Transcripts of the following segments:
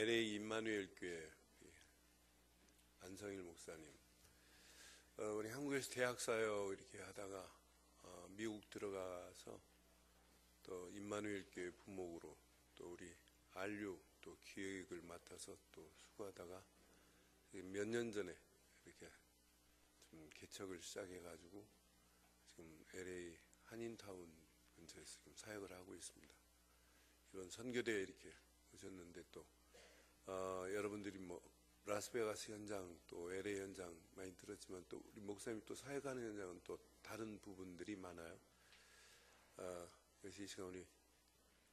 LA 임마누엘 교회 안성일 목사님, 우리 한국에서 대학 사역 이렇게 하다가 미국 들어가서 또 임마누엘 교회 부목으로 또 우리 안류 또 기획을 맡아서 또 수고하다가 몇 년 전에 이렇게 좀 개척을 시작해가지고 지금 LA 한인타운 근처에서 지금 사역을 하고 있습니다. 이번 선교대에 이렇게 오셨는데 또 여러분들이 뭐 라스베가스 현장 또 LA 현장 많이 들었지만 또 우리 목사님이 또 사역하는 현장은 또 다른 부분들이 많아요. 그래서 이 시간 우리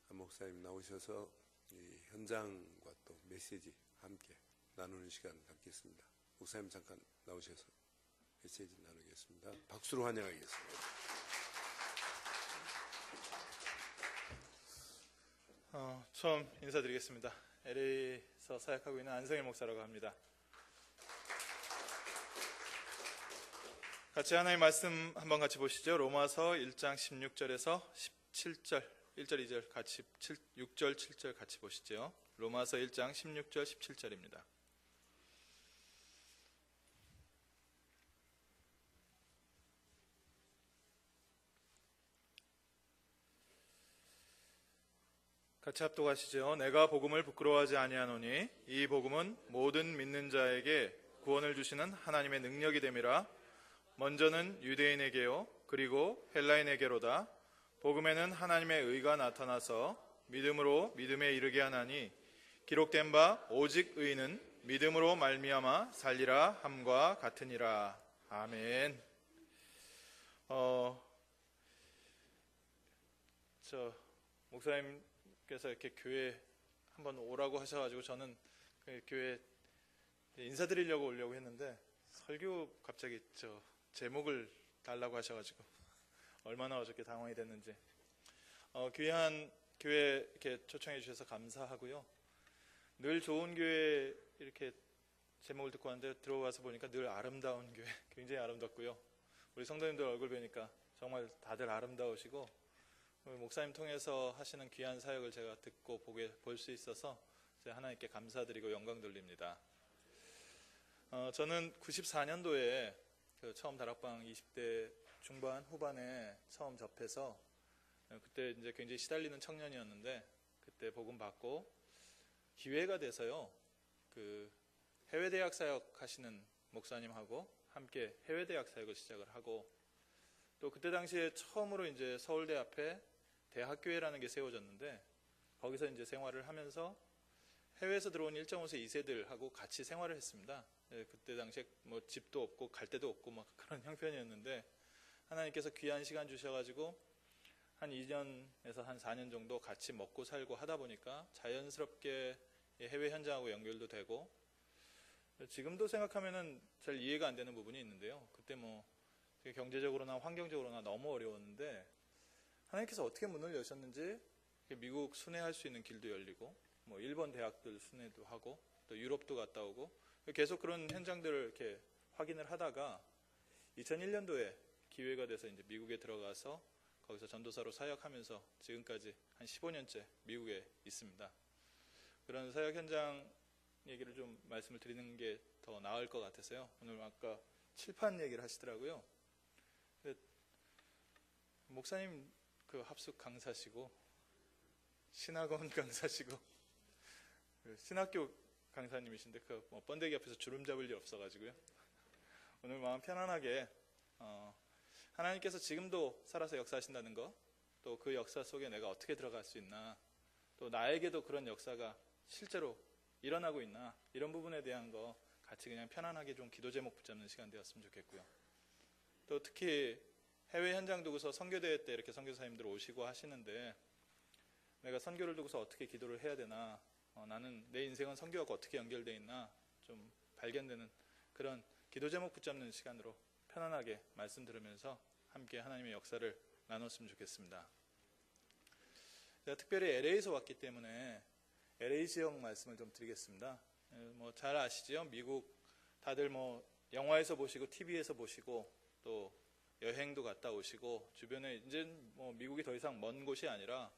한 목사님 나오셔서 이 현장과 또 메시지 함께 나누는 시간 갖겠습니다. 목사님 잠깐 나오셔서 메시지 나누겠습니다. 박수로 환영하겠습니다. 처음 인사드리겠습니다. LA에서 사역하고 있는 안성일 목사라고 합니다. 같이 하나님의 말씀 한번 같이 보시죠. 로마서 1장 16절에서 17절, 1절, 2절 같이 6절, 7절 같이 보시죠. 로마서 1장 16절, 17절입니다. 같이 합독하시죠. 내가 복음을 부끄러워하지 아니하노니 이 복음은 모든 믿는 자에게 구원을 주시는 하나님의 능력이 됨이라. 먼저는 유대인에게요 그리고 헬라인에게로다. 복음에는 하나님의 의가 나타나서 믿음으로 믿음에 이르게 하나니 기록된 바 오직 의는 믿음으로 말미암아 살리라 함과 같으니라. 아멘. 목사님께서 이렇게 교회 한번 오라고 하셔가지고 저는 그 교회 인사드리려고 오려고 했는데 설교 갑자기 제목을 달라고 하셔가지고 얼마나 어저께 당황이 됐는지. 귀한 교회 이렇게 초청해 주셔서 감사하고요. 늘 좋은 교회 이렇게 제목을 듣고 왔는데 들어와서 보니까 늘 아름다운 교회, 굉장히 아름답고요. 우리 성도님들 얼굴 뵈니까 정말 다들 아름다우시고 목사님 통해서 하시는 귀한 사역을 제가 듣고 볼 수 있어서 하나님께 감사드리고 영광 돌립니다. 저는 94년도에 처음 다락방 20대 중반 후반에 처음 접해서 그때 이제 굉장히 시달리는 청년이었는데 그때 복음 받고 기회가 돼서요. 해외 대학 사역 하시는 목사님하고 함께 해외 대학 사역을 시작을 하고 또 그때 당시에 처음으로 이제 서울대 앞에 대학교회라는 게 세워졌는데 거기서 이제 생활을 하면서 해외에서 들어온 1.5세 2세들하고 같이 생활을 했습니다. 그때 당시에 뭐 집도 없고 갈 데도 없고 막 그런 형편이었는데 하나님께서 귀한 시간 주셔가지고 한 2년에서 한 4년 정도 같이 먹고 살고 하다 보니까 자연스럽게 해외 현장하고 연결도 되고 지금도 생각하면은 잘 이해가 안 되는 부분이 있는데요. 그때 뭐 경제적으로나 환경적으로나 너무 어려웠는데 하나님께서 어떻게 문을 여셨는지 미국 순회할 수 있는 길도 열리고 뭐 일본 대학들 순회도 하고 또 유럽도 갔다 오고 계속 그런 현장들을 이렇게 확인을 하다가 2001년도에 기회가 돼서 이제 미국에 들어가서 거기서 전도사로 사역하면서 지금까지 한 15년째 미국에 있습니다. 그런 사역 현장 얘기를 좀 말씀을 드리는 게 더 나을 것 같아서요. 오늘 아까 칠판 얘기를 하시더라고요. 목사님 합숙 강사시고 신학원 강사시고 신학교 강사님이신데 뭐 번데기 앞에서 주름 잡을 일 없어가지고요. 오늘 마음 편안하게 하나님께서 지금도 살아서 역사하신다는 거, 또 그 역사 속에 내가 어떻게 들어갈 수 있나, 또 나에게도 그런 역사가 실제로 일어나고 있나, 이런 부분에 대한 거 같이 그냥 편안하게 좀 기도 제목 붙잡는 시간 되었으면 좋겠고요. 또 특히 해외 현장 두고서 선교대회 때 이렇게 선교사님들 오시고 하시는데 내가 선교를 두고서 어떻게 기도를 해야 되나, 나는 내 인생은 선교하고 어떻게 연결되어 있나 좀 발견되는 그런 기도 제목 붙잡는 시간으로 편안하게 말씀 들으면서 함께 하나님의 역사를 나눴으면 좋겠습니다. 제가 특별히 LA에서 왔기 때문에 LA 지역 말씀을 좀 드리겠습니다. 뭐 잘 아시죠? 미국 다들 뭐 영화에서 보시고 TV에서 보시고 또 여행도 갔다 오시고 주변에 이제 뭐 미국이 더 이상 먼 곳이 아니라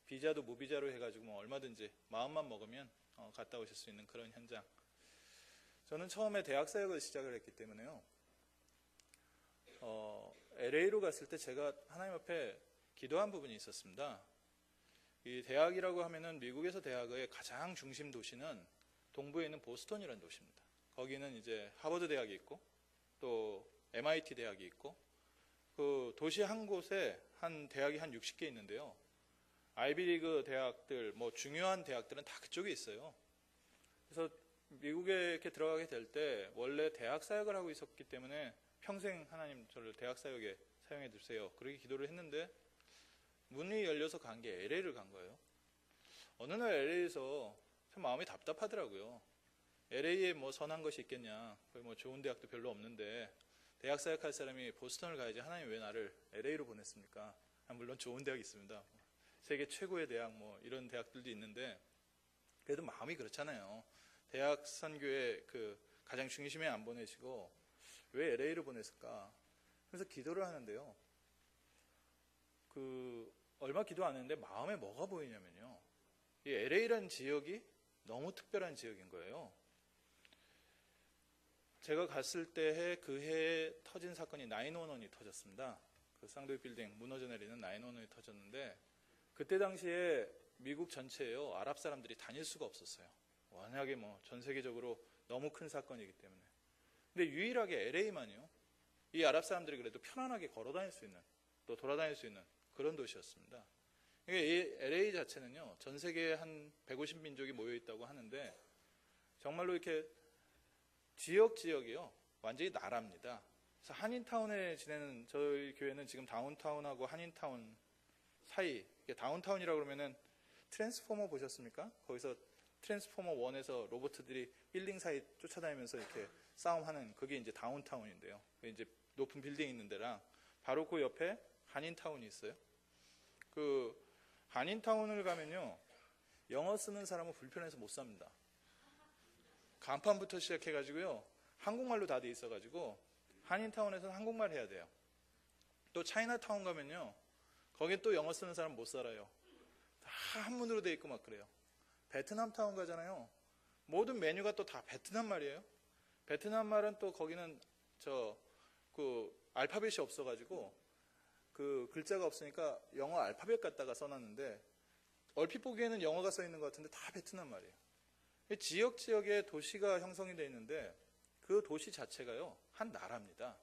비자도 무비자로 해가지고 뭐 얼마든지 마음만 먹으면 갔다 오실 수 있는 그런 현장. 저는 처음에 대학 사역을 시작을 했기 때문에요. LA로 갔을 때 제가 하나님 앞에 기도한 부분이 있었습니다. 이 대학이라고 하면은 미국에서 대학의 가장 중심 도시는 동부에 있는 보스턴이라는 도시입니다. 거기는 이제 하버드 대학이 있고 또 MIT 대학이 있고 그 도시 한 곳에 한 대학이 한 60개 있는데요. 아이비리그 대학들, 뭐 중요한 대학들은 다 그쪽에 있어요. 그래서 미국에 이렇게 들어가게 될 때 원래 대학 사역을 하고 있었기 때문에 평생 하나님 저를 대학 사역에 사용해 주세요. 그렇게 기도를 했는데 문이 열려서 간 게 LA를 간 거예요. 어느 날 LA에서 참 마음이 답답하더라고요. LA에 뭐 선한 것이 있겠냐. 거기 뭐 좋은 대학도 별로 없는데 대학 사역할 사람이 보스턴을 가야지 하나님 왜 나를 LA로 보냈습니까? 물론 좋은 대학이 있습니다. 세계 최고의 대학 뭐 이런 대학들도 있는데 그래도 마음이 그렇잖아요. 대학 선교의 그 가장 중심에 안 보내시고 왜 LA로 보냈을까? 그래서 기도를 하는데요. 얼마 기도 안 했는데 마음에 뭐가 보이냐면요. 이 LA라는 지역이 너무 특별한 지역인 거예요. 제가 갔을 때 그 해에 터진 사건이 911이 터졌습니다. 그 쌍도이 빌딩 무너져 내리는 911이 터졌는데 그때 당시에 미국 전체에요. 아랍 사람들이 다닐 수가 없었어요. 워낙에 뭐 전 세계적으로 너무 큰 사건이기 때문에. 근데 유일하게 LA만요. 이 아랍 사람들이 그래도 편안하게 걸어 다닐 수 있는 또 돌아다닐 수 있는 그런 도시였습니다. 이 LA 자체는요. 전 세계에 한 150민족이 모여 있다고 하는데 정말로 이렇게 지역이요. 완전히 나라입니다. 그래서 한인타운에 지내는 저희 교회는 지금 다운타운하고 한인타운 사이, 다운타운이라고 그러면은 트랜스포머 보셨습니까? 거기서 트랜스포머 1에서 로봇들이 빌딩 사이 쫓아다니면서 이렇게 싸움하는 그게 이제 다운타운인데요. 이제 높은 빌딩 있는 데랑 바로 그 옆에 한인타운이 있어요. 그 한인타운을 가면요. 영어 쓰는 사람은 불편해서 못 삽니다. 간판부터 시작해가지고요. 한국말로 다 돼 있어가지고 한인타운에서는 한국말 해야 돼요. 또 차이나타운 가면요. 거긴 또 영어 쓰는 사람 못 살아요. 다 한문으로 돼 있고 막 그래요. 베트남타운 가잖아요. 모든 메뉴가 또 다 베트남 말이에요. 베트남 말은 또 거기는 알파벳이 없어가지고 그 글자가 없으니까 영어 알파벳 갖다가 써놨는데 얼핏 보기에는 영어가 써 있는 것 같은데 다 베트남 말이에요. 지역에 도시가 형성이 되어 있는데 그 도시 자체가요 한 나라입니다.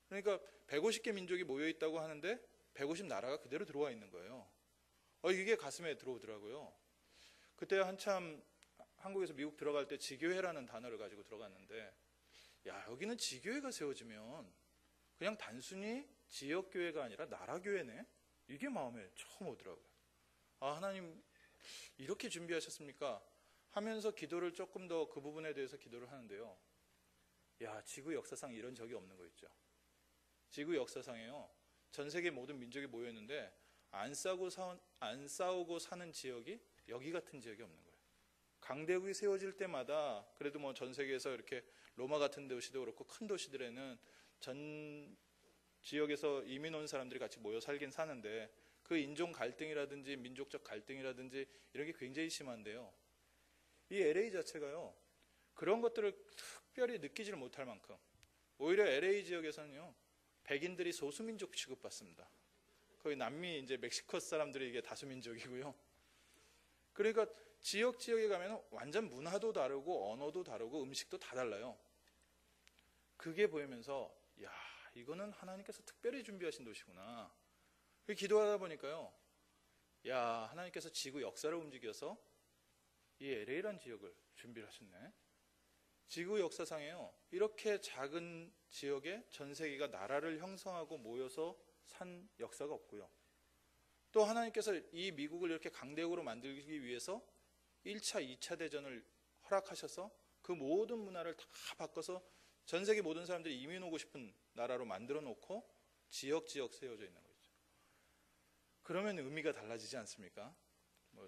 그러니까 150개 민족이 모여 있다고 하는데 150 나라가 그대로 들어와 있는 거예요. 이게 가슴에 들어오더라고요. 그때 한참 한국에서 미국 들어갈 때 지교회라는 단어를 가지고 들어갔는데 야 여기는 지교회가 세워지면 그냥 단순히 지역교회가 아니라 나라교회네? 이게 마음에 처음 오더라고요. 하나님 이렇게 준비하셨습니까? 하면서 기도를 조금 더 그 부분에 대해서 기도를 하는데요. 야 지구 역사상 이런 적이 없는 거 있죠. 지구 역사상에요. 전 세계 모든 민족이 모였는데 안 싸우고 사는 지역이 여기 같은 지역이 없는 거예요. 강대국이 세워질 때마다 그래도 뭐 전 세계에서 이렇게 로마 같은 도시도 그렇고 큰 도시들에는 전 지역에서 이민 온 사람들이 같이 모여 살긴 사는데 그 인종 갈등이라든지 민족적 갈등이라든지 이런 게 굉장히 심한데요. 이 LA 자체가요. 그런 것들을 특별히 느끼지를 못할 만큼 오히려 LA 지역에서는요. 백인들이 소수민족 취급받습니다. 거기 남미 이제 멕시코 사람들이 이게 다수민족이고요. 그러니까 지역에 가면 완전 문화도 다르고 언어도 다르고 음식도 다 달라요. 그게 보이면서 야 이거는 하나님께서 특별히 준비하신 도시구나. 기도하다 보니까요. 야 하나님께서 지구 역사를 움직여서 이 LA라는 지역을 준비를 하셨네. 지구 역사상에요. 이렇게 작은 지역에 전 세계가 나라를 형성하고 모여서 산 역사가 없고요. 또 하나님께서 이 미국을 이렇게 강대국으로 만들기 위해서 1차, 2차 대전을 허락하셔서 그 모든 문화를 다 바꿔서 전 세계 모든 사람들이 이민 오고 싶은 나라로 만들어 놓고 지역 세워져 있는 거죠. 그러면 의미가 달라지지 않습니까?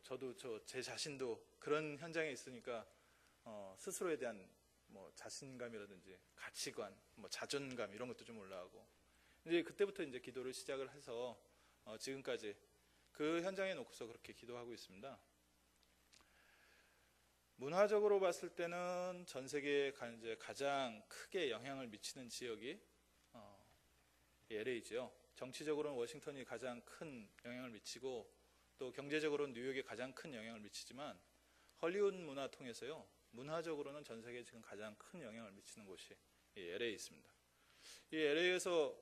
저도 제 자신도 그런 현장에 있으니까 스스로에 대한 자신감이라든지 가치관, 자존감 이런 것도 좀 올라가고 이제 그때부터 이제 기도를 시작을 해서 지금까지 그 현장에 놓고서 그렇게 기도하고 있습니다. 문화적으로 봤을 때는 전 세계에 이제 가장 크게 영향을 미치는 지역이 LA죠. 정치적으로는 워싱턴이 가장 큰 영향을 미치고 또 경제적으로는 뉴욕이 가장 큰 영향을 미치지만 헐리우드 문화 통해서요. 문화적으로는 전 세계에 지금 가장 큰 영향을 미치는 곳이 이 LA에 있습니다. 이 LA에서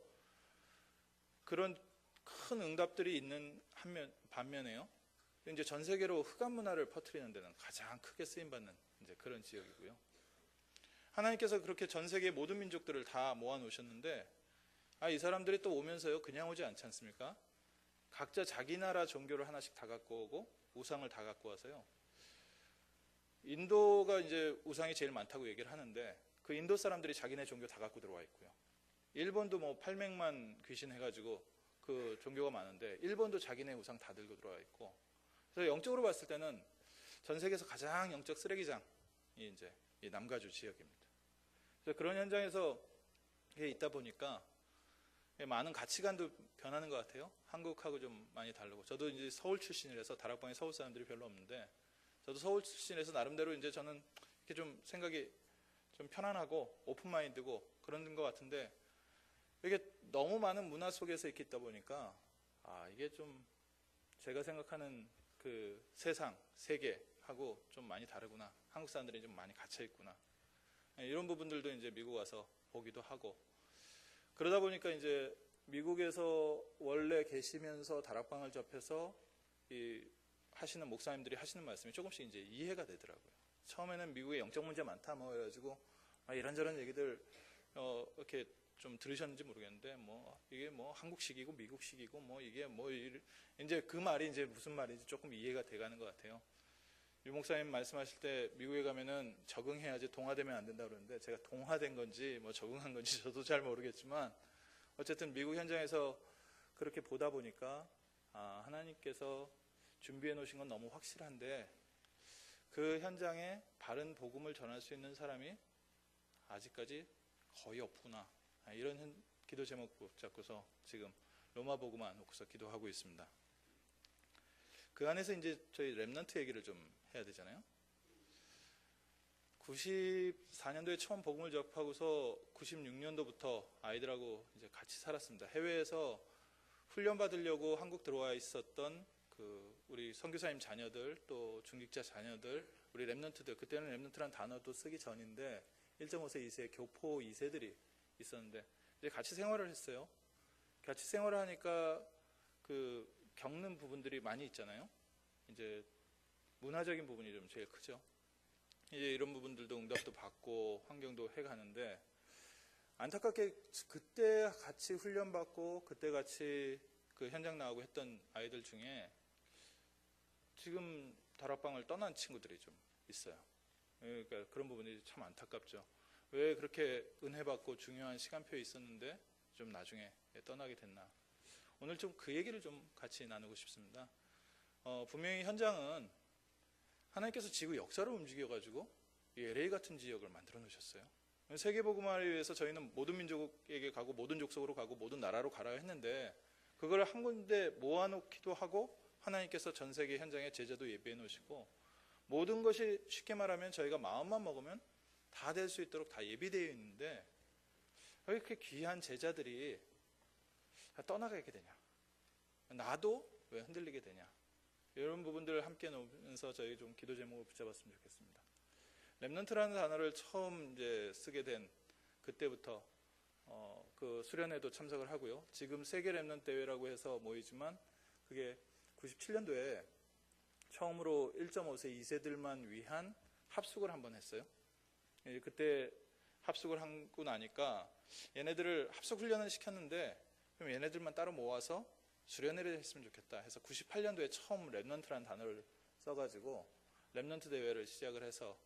그런 큰 응답들이 있는 반면에요. 이제 전 세계로 흑암 문화를 퍼뜨리는 데는 가장 크게 쓰임 받는 이제 그런 지역이고요. 하나님께서 그렇게 전 세계 모든 민족들을 다 모아 놓으셨는데 이 사람들이 또 오면서요 그냥 오지 않지 않습니까? 각자 자기 나라 종교를 하나씩 다 갖고 오고 우상을 다 갖고 와서요. 인도가 이제 우상이 제일 많다고 얘기를 하는데 그 인도 사람들이 자기네 종교 다 갖고 들어와 있고요. 일본도 뭐 800만 귀신 해가지고 그 종교가 많은데 일본도 자기네 우상 다 들고 들어와 있고 그래서 영적으로 봤을 때는 전 세계에서 가장 영적 쓰레기장이 이제 이 남가주 지역입니다. 그래서 그런 현장에서 있다 보니까 많은 가치관도 변하는 것 같아요. 한국하고 좀 많이 다르고 저도 이제 서울 출신이라서 다락방에 서울 사람들이 별로 없는데 저도 서울 출신에서 나름대로 이제 저는 이렇게 좀 생각이 좀 편안하고 오픈 마인드고 그런 것 같은데 이게 너무 많은 문화 속에서 있기 있다 보니까 이게 좀 제가 생각하는 그 세상, 세계하고 좀 많이 다르구나. 한국 사람들이 좀 많이 갇혀 있구나. 이런 부분들도 이제 미국 와서 보기도 하고 그러다 보니까 이제 미국에서 원래 계시면서 다락방을 접해서 이 하시는 목사님들이 하시는 말씀이 조금씩 이제 이해가 되더라고요. 처음에는 미국에 영적 문제 많다 뭐 해가지고 이런저런 얘기들 이렇게 좀 들으셨는지 모르겠는데 뭐 이게 뭐 한국식이고 미국식이고 뭐 이게 뭐 이제 그 말이 이제 무슨 말인지 조금 이해가 돼가는 것 같아요. 유 목사님 말씀하실 때 미국에 가면은 적응해야지 동화되면 안 된다 그러는데 제가 동화된 건지 뭐 적응한 건지 저도 잘 모르겠지만 어쨌든 미국 현장에서 그렇게 보다 보니까 하나님께서 준비해 놓으신 건 너무 확실한데 그 현장에 바른 복음을 전할 수 있는 사람이 아직까지 거의 없구나. 이런 기도 제목 붙잡고서 지금 로마 복음만 놓고서 기도하고 있습니다. 그 안에서 이제 저희 렘넌트 얘기를 좀 해야 되잖아요. 94년도에 처음 복음을 접하고서 96년도부터 아이들하고 이제 같이 살았습니다. 해외에서 훈련 받으려고 한국 들어와 있었던 그 우리 선교사님 자녀들 또 중직자 자녀들 우리 렘넌트들 그때는 렘넌트란 단어도 쓰기 전인데 1.5세 2세 교포 2세들이 있었는데 이제 같이 생활을 했어요. 같이 생활을 하니까 그 겪는 부분들이 많이 있잖아요. 이제 문화적인 부분이 좀 제일 크죠. 이제 이런 부분들도 응답도 받고 환경도 해가는데 안타깝게 그때 같이 훈련받고 그때 같이 그 현장 나가고 했던 아이들 중에 지금 다락방을 떠난 친구들이 좀 있어요. 그러니까 그런 부분이 참 안타깝죠. 왜 그렇게 은혜 받고 중요한 시간표에 있었는데 좀 나중에 떠나게 됐나. 오늘 좀 그 얘기를 좀 같이 나누고 싶습니다. 분명히 현장은 하나님께서 지구 역사를 움직여가지고 이 LA 같은 지역을 만들어 놓으셨어요. 세계복음화를 위해서 저희는 모든 민족에게 가고 모든 족속으로 가고 모든 나라로 가라 했는데 그걸 한 군데 모아놓기도 하고 하나님께서 전 세계 현장에 제자도 예배해 놓으시고 모든 것이 쉽게 말하면 저희가 마음만 먹으면 다 될 수 있도록 다 예비되어 있는데 왜 이렇게 귀한 제자들이 떠나가게 되냐, 나도 왜 흔들리게 되냐, 이런 부분들을 함께 놓으면서 저희 좀 기도 제목을 붙잡았으면 좋겠습니다. 렘넌트라는 단어를 처음 이제 쓰게 된 그때부터 그 수련회도 참석을 하고요. 지금 세계 렘넌트 대회라고 해서 모이지만 그게 97년도에 처음으로 1.5세 2세들만 위한 합숙을 한번 했어요. 그때 합숙을 하고 나니까 얘네들을 합숙 훈련을 시켰는데 그럼 얘네들만 따로 모아서 수련회를 했으면 좋겠다 해서 98년도에 처음 렘넌트라는 단어를 써가지고 렘넌트 대회를 시작을 해서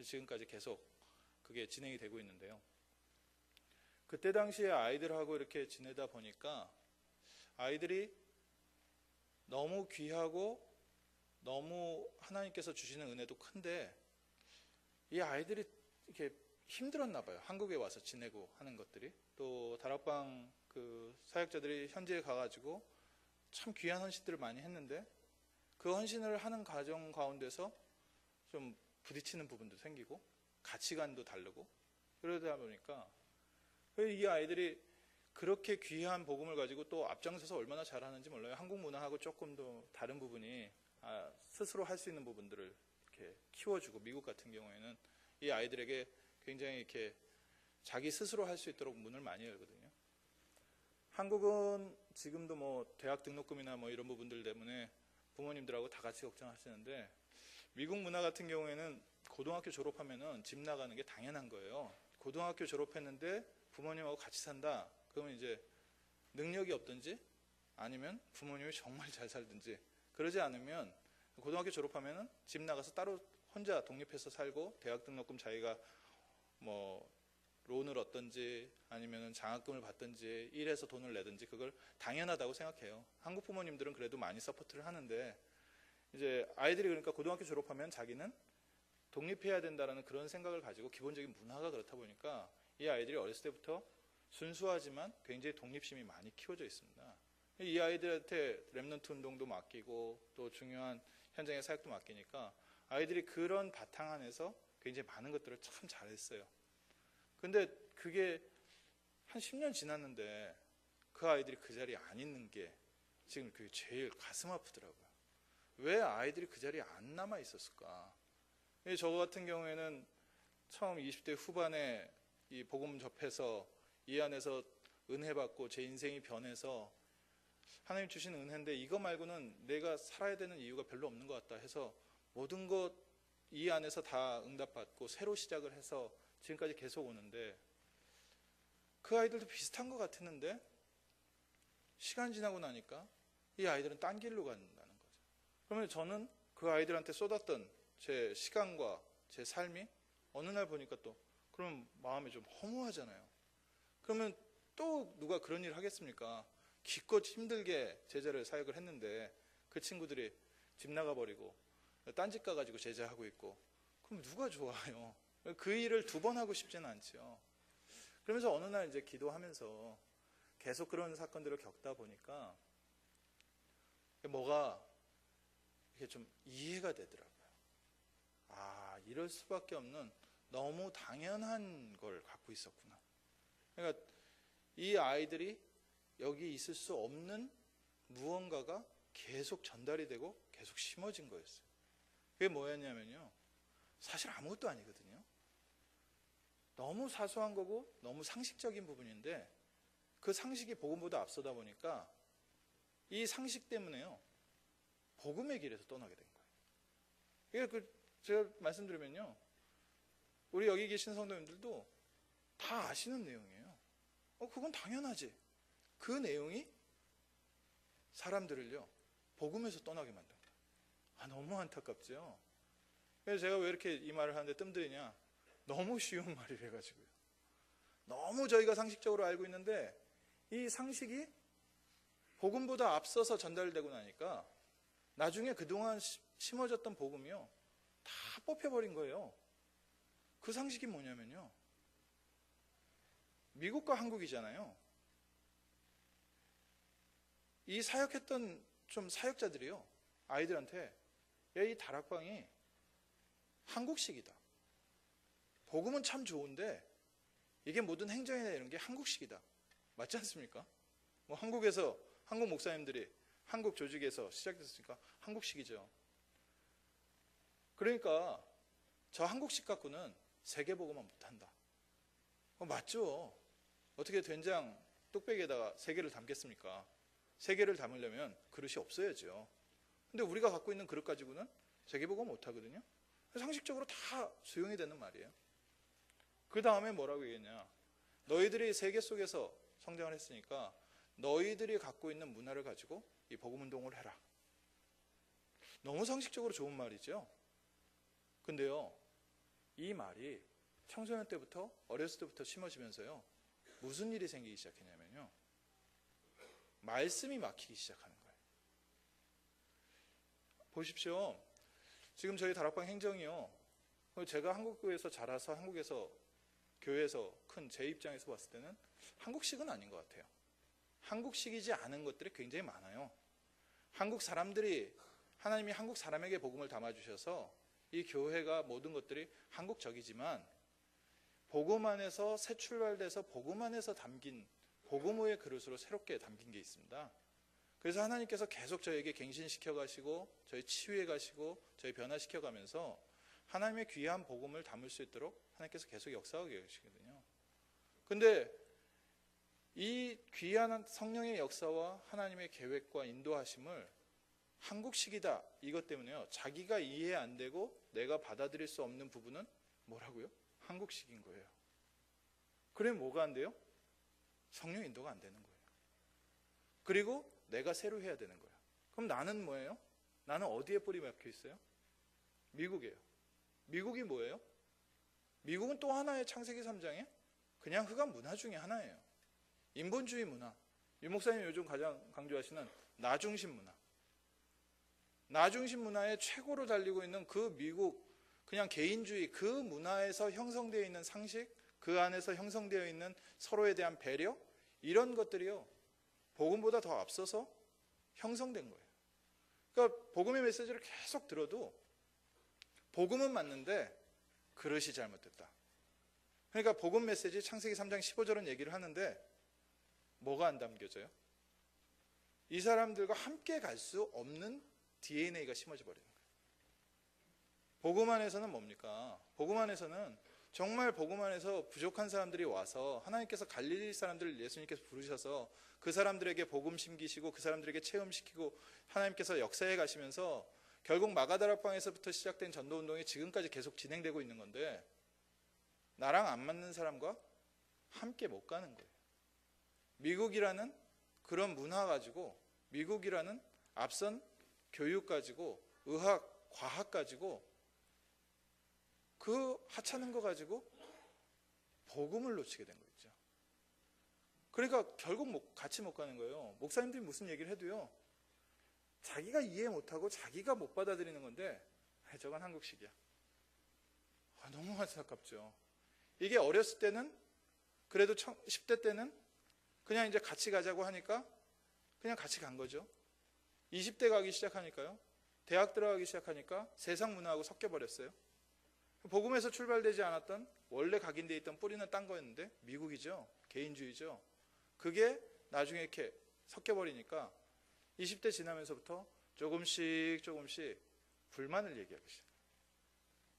지금까지 계속 그게 진행이 되고 있는데요. 그때 당시에 아이들하고 이렇게 지내다 보니까 아이들이 너무 귀하고 너무 하나님께서 주시는 은혜도 큰데 이 아이들이 이렇게 힘들었나 봐요. 한국에 와서 지내고 하는 것들이. 또 다락방 그 사역자들이 현지에 가가지고 참 귀한 헌신들을 많이 했는데 그 헌신을 하는 과정 가운데서 좀 부딪히는 부분도 생기고 가치관도 다르고 그러다 보니까 이 아이들이 그렇게 귀한 복음을 가지고 또 앞장서서 얼마나 잘하는지 몰라요. 한국 문화하고 조금 더 다른 부분이 스스로 할 수 있는 부분들을 이렇게 키워주고, 미국 같은 경우에는 이 아이들에게 굉장히 이렇게 자기 스스로 할 수 있도록 문을 많이 열거든요. 한국은 지금도 뭐 대학 등록금이나 뭐 이런 부분들 때문에 부모님들하고 다 같이 걱정하시는데, 미국 문화 같은 경우에는 고등학교 졸업하면은 집 나가는 게 당연한 거예요. 고등학교 졸업했는데 부모님하고 같이 산다. 그러면 이제 능력이 없든지 아니면 부모님이 정말 잘 살든지, 그러지 않으면 고등학교 졸업하면은 집 나가서 따로 혼자 독립해서 살고 대학 등록금 자기가 뭐 론을 얻든지 아니면 장학금을 받든지 일해서 돈을 내든지 그걸 당연하다고 생각해요. 한국 부모님들은 그래도 많이 서포트를 하는데, 이제 아이들이 그러니까 고등학교 졸업하면 자기는 독립해야 된다는 그런 생각을 가지고, 기본적인 문화가 그렇다 보니까 이 아이들이 어렸을 때부터 순수하지만 굉장히 독립심이 많이 키워져 있습니다. 이 아이들한테 렘넌트 운동도 맡기고 또 중요한 현장의 사역도 맡기니까 아이들이 그런 바탕 안에서 굉장히 많은 것들을 참 잘했어요. 근데 그게 한 10년 지났는데 그 아이들이 그 자리에 안 있는 게 지금 그게 제일 가슴 아프더라고요. 왜 아이들이 그 자리에 안 남아 있었을까? 저 같은 경우에는 처음 20대 후반에 이 복음 접해서 이 안에서 은혜 받고 제 인생이 변해서 하나님 주신 은혜인데 이거 말고는 내가 살아야 되는 이유가 별로 없는 것 같다 해서 모든 것 이 안에서 다 응답받고 새로 시작을 해서 지금까지 계속 오는데, 그 아이들도 비슷한 것 같았는데 시간 지나고 나니까 이 아이들은 딴 길로 간다는 거죠. 그러면 저는 그 아이들한테 쏟았던 제 시간과 제 삶이 어느 날 보니까 또 그럼 마음이 좀 허무하잖아요. 그러면 또 누가 그런 일을 하겠습니까? 기껏 힘들게 제자를 사역을 했는데 그 친구들이 집 나가버리고 딴 집 가가지고 제자하고 있고, 그럼 누가 좋아요? 그 일을 두 번 하고 싶지는 않죠. 그러면서 어느 날 이제 기도하면서 계속 그런 사건들을 겪다 보니까 뭐가 이게 좀 이해가 되더라고요. 아, 이럴 수밖에 없는 너무 당연한 걸 갖고 있었구나. 그러니까 이 아이들이 여기 있을 수 없는 무언가가 계속 전달이 되고 계속 심어진 거였어요. 그게 뭐였냐면요, 사실 아무것도 아니거든요. 너무 사소한 거고 너무 상식적인 부분인데 그 상식이 복음보다 앞서다 보니까 이 상식 때문에요, 복음의 길에서 떠나게 된 거예요. 이게 제가 말씀드리면요, 우리 여기 계신 성도님들도 다 아시는 내용이에요. 그건 당연하지. 그 내용이 사람들을요 복음에서 떠나게 만든다. 너무 안타깝죠. 그래서 제가 왜 이렇게 이 말을 하는데 뜸들이냐, 너무 쉬운 말이래 가지고요. 너무 저희가 상식적으로 알고 있는데 이 상식이 복음보다 앞서서 전달되고 나니까 나중에 그동안 심어졌던 복음이요 다 뽑혀버린 거예요. 그 상식이 뭐냐면요, 미국과 한국이잖아요. 이 사역했던 좀 사역자들이요 아이들한테, 야, 이 다락방이 한국식이다. 복음은 참 좋은데 이게 모든 행정이나 이런 게 한국식이다. 맞지 않습니까? 뭐 한국에서 한국 목사님들이 한국 조직에서 시작됐으니까 한국식이죠. 그러니까 저 한국식 갖고는 세계 복음은 못한다. 맞죠? 어떻게 된장 뚝배기에다가 세 개를 담겠습니까? 세 개를 담으려면 그릇이 없어야죠. 근데 우리가 갖고 있는 그릇 가지고는 세계 복음 못하거든요. 상식적으로 다 수용이 되는 말이에요. 그 다음에 뭐라고 얘기했냐, 너희들이 세계 속에서 성장을 했으니까 너희들이 갖고 있는 문화를 가지고 이 복음 운동을 해라. 너무 상식적으로 좋은 말이죠. 근데요, 이 말이 청소년 때부터 어렸을 때부터 심어지면서요 무슨 일이 생기기 시작했냐면요, 말씀이 막히기 시작하는 거예요. 보십시오. 지금 저희 다락방 행정이요, 제가 한국에서 자라서 한국에서 교회에서 큰 제 입장에서 봤을 때는 한국식은 아닌 것 같아요. 한국식이지 않은 것들이 굉장히 많아요. 한국 사람들이 하나님이 한국 사람에게 복음을 담아주셔서 이 교회가 모든 것들이 한국적이지만 복음 안에서 새 출발돼서 복음 안에서 담긴 복음의 그릇으로 새롭게 담긴 게 있습니다. 그래서 하나님께서 계속 저에게 갱신시켜 가시고 저희 치유해 가시고 저희 변화시켜 가면서 하나님의 귀한 복음을 담을 수 있도록 하나님께서 계속 역사하고 계시거든요. 근데 이 귀한 성령의 역사와 하나님의 계획과 인도하심을 한국식이다 이것 때문에요. 자기가 이해 안 되고 내가 받아들일 수 없는 부분은 뭐라고요? 한국식인 거예요. 그래 뭐가 안 돼요? 성령 인도가 안 되는 거예요. 그리고 내가 새로 해야 되는 거예요. 그럼 나는 뭐예요? 나는 어디에 뿌리 박혀 있어요? 미국이에요. 미국이 뭐예요? 미국은 또 하나의 창세기 3장에 그냥 흑암 문화 중에 하나예요. 인본주의 문화. 유 목사님이 요즘 가장 강조하시는 나중심 문화. 나중심 문화의 최고로 달리고 있는 그 미국 그냥 개인주의 그 문화에서 형성되어 있는 상식, 그 안에서 형성되어 있는 서로에 대한 배려 이런 것들이요. 복음보다 더 앞서서 형성된 거예요. 그러니까 복음의 메시지를 계속 들어도 복음은 맞는데 그릇이 잘못됐다. 그러니까 복음 메시지 창세기 3장 15절은 얘기를 하는데 뭐가 안 담겨져요? 이 사람들과 함께 갈 수 없는 DNA가 심어져 버리는 거예요. 복음 안에서는 뭡니까? 복음 안에서는 정말 복음 안에서 부족한 사람들이 와서 하나님께서 갈릴리 사람들을 예수님께서 부르셔서 그 사람들에게 복음 심기시고 그 사람들에게 체험시키고 하나님께서 역사해 가시면서 결국 마가다락방에서부터 시작된 전도운동이 지금까지 계속 진행되고 있는 건데 나랑 안 맞는 사람과 함께 못 가는 거예요. 미국이라는 그런 문화 가지고 미국이라는 앞선 교육 가지고 의학, 과학 가지고 그 하찮은 거 가지고 복음을 놓치게 된 거죠. 그러니까 결국 같이 못 가는 거예요. 목사님들이 무슨 얘기를 해도요. 자기가 이해 못하고 자기가 못 받아들이는 건데 저건 한국식이야. 너무 안타깝죠. 이게 어렸을 때는 그래도 10대 때는 그냥 이제 같이 가자고 하니까 그냥 같이 간 거죠. 20대 가기 시작하니까요. 대학 들어가기 시작하니까 세상 문화하고 섞여버렸어요. 복음에서 출발되지 않았던 원래 각인되어 있던 뿌리는 딴 거였는데 미국이죠. 개인주의죠. 그게 나중에 이렇게 섞여버리니까 20대 지나면서부터 조금씩 불만을 얘기하기 시작해요.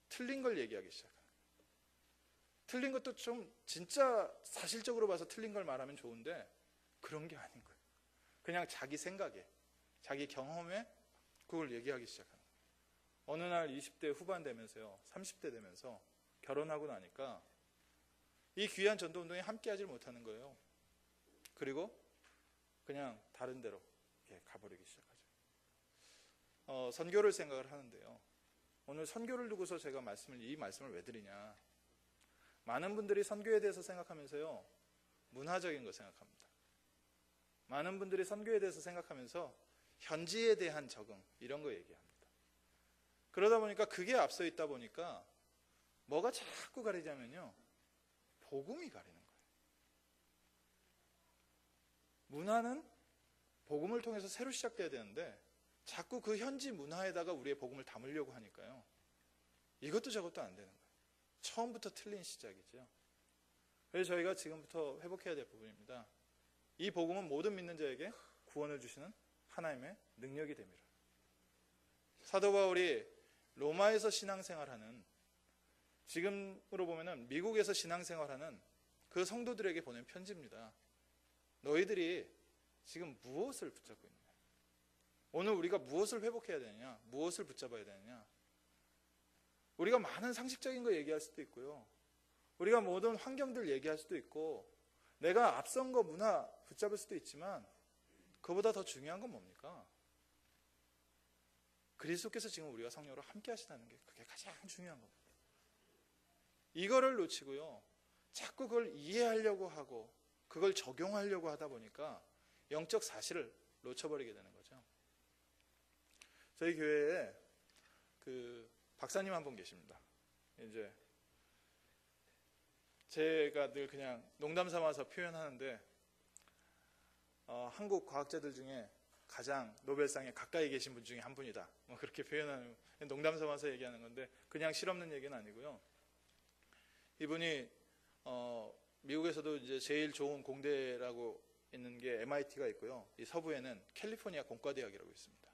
틀린 걸 얘기하기 시작해요. 틀린 것도 좀 진짜 사실적으로 봐서 틀린 걸 말하면 좋은데 그런 게 아닌 거예요. 그냥 자기 생각에 자기 경험에 그걸 얘기하기 시작하는 거예요. 어느 날 20대 후반 되면서요. 30대 되면서 결혼하고 나니까 이 귀한 전도운동에 함께하지 못하는 거예요. 그리고 그냥 다른 데로 가버리기 시작하죠. 선교를 생각을 하는데요. 오늘 선교를 두고서 제가 이 말씀을 왜 드리냐. 많은 분들이 선교에 대해서 생각하면서요. 문화적인 거 생각합니다. 많은 분들이 선교에 대해서 생각하면서 현지에 대한 적응 이런 거 얘기합니다. 그러다 보니까 그게 앞서 있다 보니까 뭐가 자꾸 가리냐면요. 복음이 가리는 거예요. 문화는 복음을 통해서 새로 시작돼야 되는데 자꾸 그 현지 문화에다가 우리의 복음을 담으려고 하니까요. 이것도 저것도 안 되는 거예요. 처음부터 틀린 시작이죠. 그래서 저희가 지금부터 회복해야 될 부분입니다. 이 복음은 모든 믿는 자에게 구원을 주시는 하나님의 능력이 됩니다. 사도 바울이 로마에서 신앙생활하는 지금으로 보면은 미국에서 신앙생활하는 그 성도들에게 보낸 편지입니다. 너희들이 지금 무엇을 붙잡고 있느냐? 오늘 우리가 무엇을 회복해야 되느냐? 무엇을 붙잡아야 되느냐? 우리가 많은 상식적인 거 얘기할 수도 있고요. 우리가 모든 환경들 얘기할 수도 있고 내가 앞선 거 문화 붙잡을 수도 있지만 그보다 더 중요한 건 뭡니까? 그리스도께서 지금 우리가 성령으로 함께 하시다는 게 그게 가장 중요한 겁니다. 이거를 놓치고요. 자꾸 그걸 이해하려고 하고 그걸 적용하려고 하다 보니까 영적 사실을 놓쳐버리게 되는 거죠. 저희 교회에 그 박사님 한 분 계십니다. 이제 제가 늘 그냥 농담 삼아서 표현하는데 한국 과학자들 중에 가장 노벨상에 가까이 계신 분 중에 한 분이다. 뭐 그렇게 표현하는, 농담 삼아서 얘기하는 건데 그냥 실없는 얘기는 아니고요. 이분이 미국에서도 이제 제일 좋은 공대라고 있는 게 MIT가 있고요. 이 서부에는 캘리포니아 공과대학이라고 있습니다.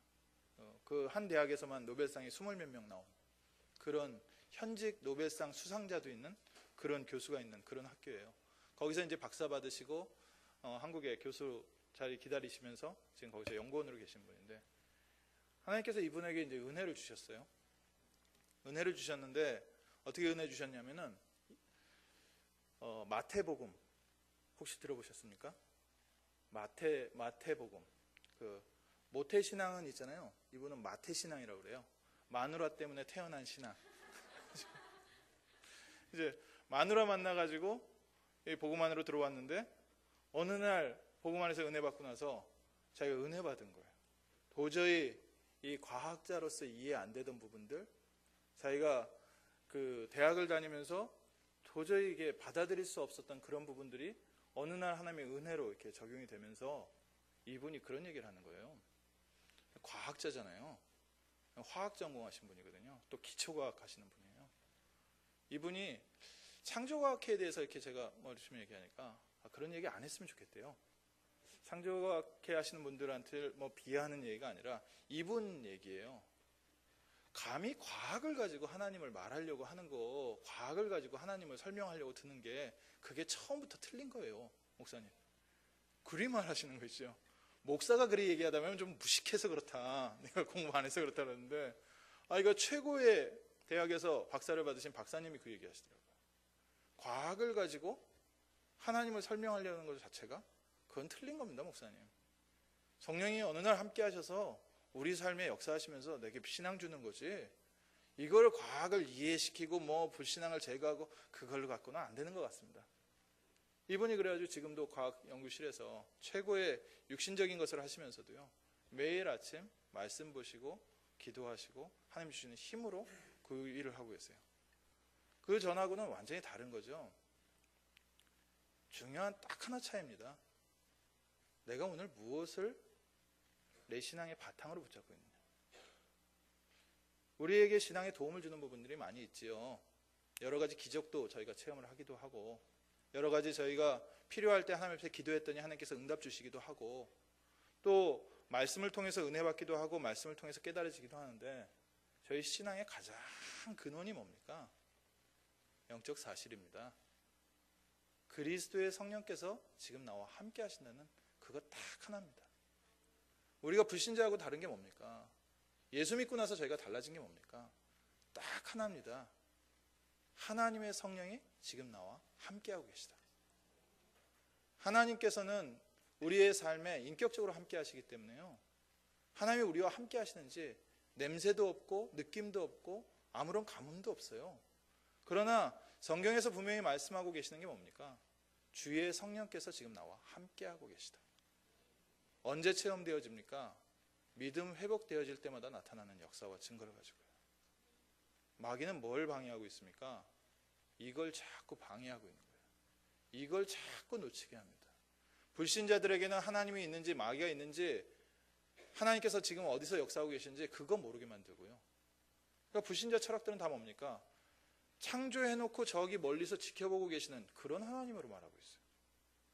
그 한 대학에서만 노벨상이 20몇 명 나온 그런 현직 노벨상 수상자도 있는 그런 교수가 있는 그런 학교예요. 거기서 이제 박사 받으시고 한국에 교수 자리 기다리시면서 지금 거기서 연구원으로 계신 분인데, 하나님께서 이분에게 이제 은혜를 주셨어요. 은혜를 주셨는데 어떻게 은혜 주셨냐면은 마태복음 혹시 들어보셨습니까? 마태복음, 그 모태신앙은 있잖아요. 이분은 마태신앙이라고 그래요. 마누라 때문에 태어난 신앙. 이제 마누라 만나가지고 이 복음 안으로 들어왔는데 어느 날 복음 안에서 은혜 받고 나서 자기가 은혜 받은 거예요. 도저히 이 과학자로서 이해 안 되던 부분들, 자기가 그 대학을 다니면서 도저히 이게 받아들일 수 없었던 그런 부분들이 어느 날 하나님의 은혜로 이렇게 적용이 되면서 이분이 그런 얘기를 하는 거예요. 과학자잖아요. 화학 전공하신 분이거든요. 또 기초과학 하시는 분이에요. 이분이 창조과학에 대해서 이렇게 제가 열심히 얘기하니까 그런 얘기 안 했으면 좋겠대요. 창조과학회 하시는 분들한테 뭐 비하하는 얘기가 아니라 이분 얘기예요. 감히 과학을 가지고 하나님을 말하려고 하는 거, 과학을 가지고 하나님을 설명하려고 드는 게 그게 처음부터 틀린 거예요. 목사님 그리 말하시는 거 있죠. 목사가 그리 얘기하다면 좀 무식해서 그렇다, 내가 공부 안 해서 그렇다 그러는데, 이거 최고의 대학에서 박사를 받으신 박사님이 그 얘기 하시더라고요. 과학을 가지고 하나님을 설명하려는 것 자체가 그건 틀린 겁니다. 목사님, 성령이 어느 날 함께 하셔서 우리 삶에 역사하시면서 내게 신앙 주는 거지, 이걸 과학을 이해시키고 뭐 불신앙을 제거하고 그걸로 갖고는 안 되는 것 같습니다. 이분이 그래가지고 지금도 과학연구실에서 최고의 육신적인 것을 하시면서도요, 매일 아침 말씀 보시고 기도하시고 하나님 주시는 힘으로 그 일을 하고 계세요. 그 전하고는 완전히 다른 거죠. 중요한 딱 하나 차이입니다. 내가 오늘 무엇을 내 신앙의 바탕으로 붙잡고 있느냐. 우리에게 신앙에 도움을 주는 부분들이 많이 있지요. 여러 가지 기적도 저희가 체험을 하기도 하고, 여러 가지 저희가 필요할 때 하나님 앞에 기도했더니 하나님께서 응답 주시기도 하고, 또 말씀을 통해서 은혜 받기도 하고 말씀을 통해서 깨달아지기도 하는데, 저희 신앙의 가장 근원이 뭡니까? 영적 사실입니다. 그리스도의 성령께서 지금 나와 함께 하신다는 그거 딱 하나입니다. 우리가 불신자하고 다른 게 뭡니까? 예수 믿고 나서 저희가 달라진 게 뭡니까? 딱 하나입니다. 하나님의 성령이 지금 나와 함께하고 계시다. 하나님께서는 우리의 삶에 인격적으로 함께 하시기 때문에요, 하나님이 우리와 함께 하시는지 냄새도 없고 느낌도 없고 아무런 감흥도 없어요. 그러나 성경에서 분명히 말씀하고 계시는 게 뭡니까? 주의 성령께서 지금 나와 함께하고 계시다. 언제 체험되어집니까? 믿음 회복되어질 때마다 나타나는 역사와 증거를 가지고요. 마귀는 뭘 방해하고 있습니까? 이걸 자꾸 방해하고 있는 거예요. 이걸 자꾸 놓치게 합니다. 불신자들에게는 하나님이 있는지 마귀가 있는지, 하나님께서 지금 어디서 역사하고 계신지 그거 모르게 만들고요. 그러니까 불신자 철학들은 다 뭡니까? 창조해놓고 저기 멀리서 지켜보고 계시는 그런 하나님으로 말하고 있어요.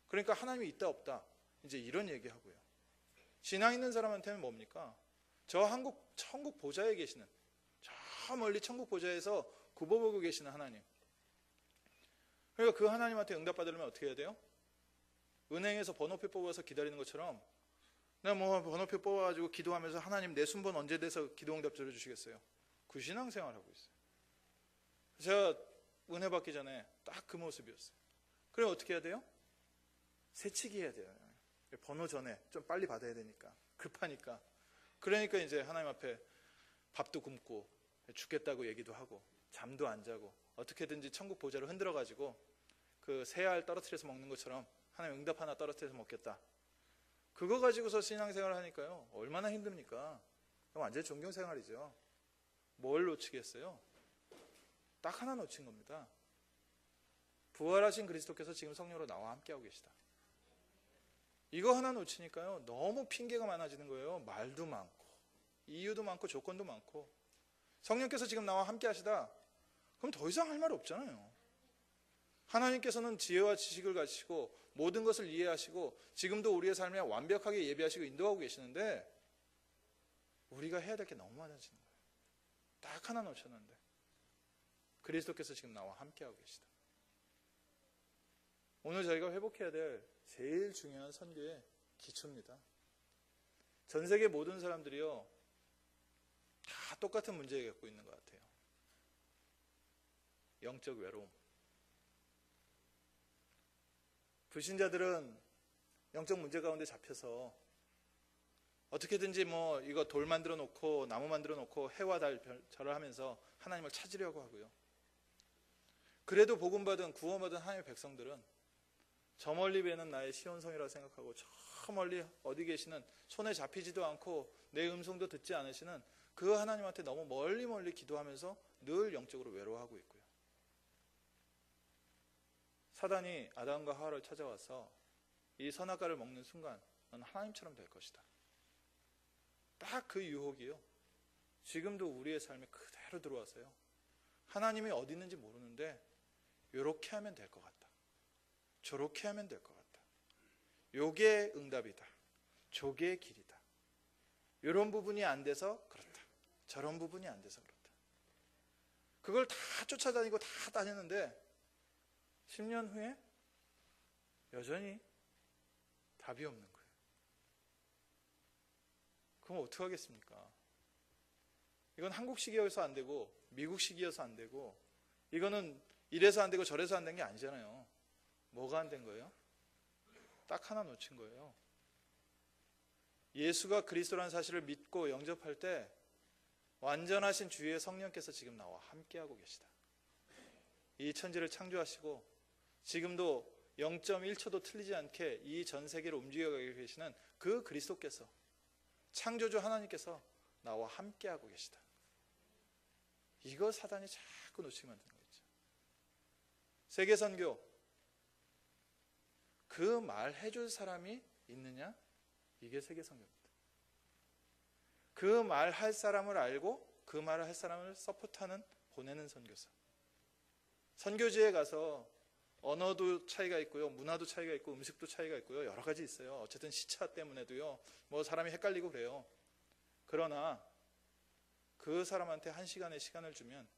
그러니까 하나님이 있다 없다 이제 이런 얘기하고요. 신앙 있는 사람한테는 뭡니까? 저 천국 보좌에 계시는, 저 멀리 천국 보좌에서 굽어보고 계시는 하나님. 그러니까 그 하나님한테 응답받으려면 어떻게 해야 돼요? 은행에서 번호표 뽑아서 기다리는 것처럼 내가 뭐 번호표 뽑아가지고 기도하면서 하나님 내 순번 언제 돼서 기도 응답 들어주시겠어요? 그 신앙생활을 하고 있어요. 제가 은혜 받기 전에 딱 그 모습이었어요. 그럼 어떻게 해야 돼요? 새치기 해야 돼요. 번호 전에 좀 빨리 받아야 되니까, 급하니까. 그러니까 이제 하나님 앞에 밥도 굶고 죽겠다고 얘기도 하고 잠도 안 자고 어떻게든지 천국 보좌를 흔들어 가지고 그 새알 떨어뜨려서 먹는 것처럼 하나님 응답 하나 떨어뜨려서 먹겠다. 그거 가지고서 신앙생활을 하니까요, 얼마나 힘듭니까? 완전히 존경생활이죠. 뭘 놓치겠어요? 딱 하나 놓친 겁니다. 부활하신 그리스도께서 지금 성령으로 나와 함께하고 계시다. 이거 하나 놓치니까요, 너무 핑계가 많아지는 거예요. 말도 많고, 이유도 많고, 조건도 많고. 성령께서 지금 나와 함께 하시다, 그럼 더 이상 할 말 없잖아요. 하나님께서는 지혜와 지식을 가지시고 모든 것을 이해하시고 지금도 우리의 삶에 완벽하게 예비하시고 인도하고 계시는데, 우리가 해야 될 게 너무 많아지는 거예요. 딱 하나 놓쳤는데 그리스도께서 지금 나와 함께하고 계시다. 오늘 저희가 회복해야 될 제일 중요한 선교의 기초입니다. 전 세계 모든 사람들이요, 다 똑같은 문제를 갖고 있는 것 같아요. 영적 외로움. 불신자들은 영적 문제 가운데 잡혀서 어떻게든지 뭐 이거 돌 만들어 놓고 나무 만들어 놓고 해와 달 절을 하면서 하나님을 찾으려고 하고요. 그래도 복음받은 구원받은 하나님의 백성들은 저 멀리 뵈는 나의 시온성이라고 생각하고 저 멀리 어디 계시는 손에 잡히지도 않고 내 음성도 듣지 않으시는 그 하나님한테 너무 멀리 기도하면서 늘 영적으로 외로워하고 있고요. 사단이 아담과 하와를 찾아와서 이 선악과를 먹는 순간 넌 하나님처럼 될 것이다. 딱 그 유혹이요, 지금도 우리의 삶에 그대로 들어와서요, 하나님이 어디 있는지 모르는데 요렇게 하면 될 것 같다, 저렇게 하면 될 것 같다, 요게 응답이다, 저게 길이다, 요런 부분이 안 돼서 그렇다, 저런 부분이 안 돼서 그렇다. 그걸 다 쫓아다니고 다 다녔는데 10년 후에 여전히 답이 없는 거예요. 그럼 어떻게 하겠습니까? 이건 한국식이어서 안 되고 미국식이어서 안 되고 이거는 이래서 안 되고 저래서 안 된 게 아니잖아요. 뭐가 안 된 거예요? 딱 하나 놓친 거예요. 예수가 그리스도라는 사실을 믿고 영접할 때 완전하신 주의 성령께서 지금 나와 함께하고 계시다. 이 천지를 창조하시고 지금도 0.1초도 틀리지 않게 이 전 세계를 움직여가고 계시는 그 그리스도께서, 창조주 하나님께서 나와 함께하고 계시다. 이거 사단이 자꾸 놓치게 만드는 거죠. 세계선교, 그 말 해줄 사람이 있느냐? 이게 세계선교입니다. 그 말 할 사람을 알고 그 말을 할 사람을 서포트하는, 보내는 선교사. 선교지에 가서 언어도 차이가 있고요, 문화도 차이가 있고, 음식도 차이가 있고요, 여러 가지 있어요. 어쨌든 시차 때문에도요, 뭐 사람이 헷갈리고 그래요. 그러나 그 사람한테 1시간의 시간을 주면